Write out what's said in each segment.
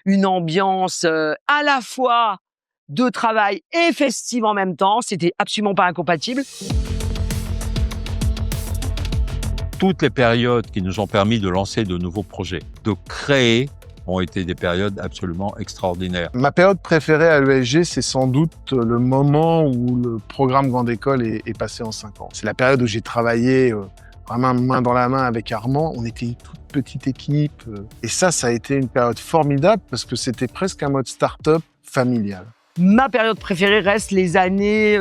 une ambiance à la fois de travail et festive en même temps. C'était absolument pas incompatible. Toutes les périodes qui nous ont permis de lancer de nouveaux projets, de créer, ont été des périodes absolument extraordinaires. Ma période préférée à l'ESG, c'est sans doute le moment où le programme Grande École est passé en 5 ans. C'est la période où j'ai travaillé vraiment main dans la main avec Armand. On était une toute petite équipe. Et ça a été une période formidable parce que c'était presque un mode start-up familial. Ma période préférée reste les années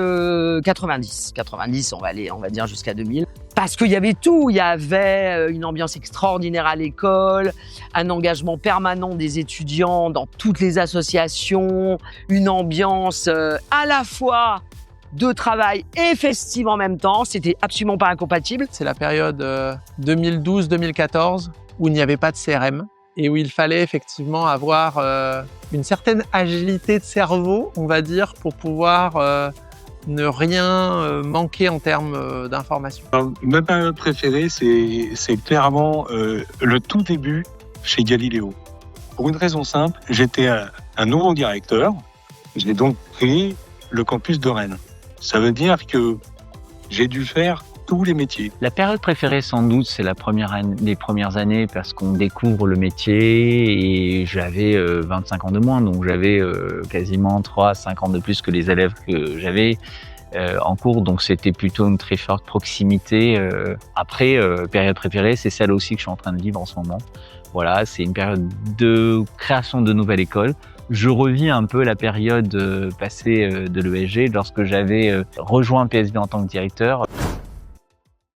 90. 90, on va dire jusqu'à 2000. Parce qu'il y avait tout. Il y avait une ambiance extraordinaire à l'école, un engagement permanent des étudiants dans toutes les associations, une ambiance à la fois de travail et festive en même temps. C'était absolument pas incompatible. C'est la période 2012-2014 où il n'y avait pas de CRM. Et où il fallait effectivement avoir une certaine agilité de cerveau, on va dire, pour pouvoir ne rien manquer en termes d'informations. Ma période préférée, c'est clairement le tout début chez Galileo. Pour une raison simple, j'étais un nouveau directeur, j'ai donc pris le campus de Rennes. Ça veut dire que j'ai dû faire tous les métiers. La période préférée, sans doute, c'est les premières années parce qu'on découvre le métier et j'avais 25 ans de moins, donc j'avais quasiment 3-5 ans de plus que les élèves que j'avais en cours, donc c'était plutôt une très forte proximité. Après, période préférée, c'est celle aussi que je suis en train de vivre en ce moment. Voilà, c'est une période de création de nouvelles écoles. Je revis un peu la période passée de l'ESG lorsque j'avais rejoint PSB en tant que directeur.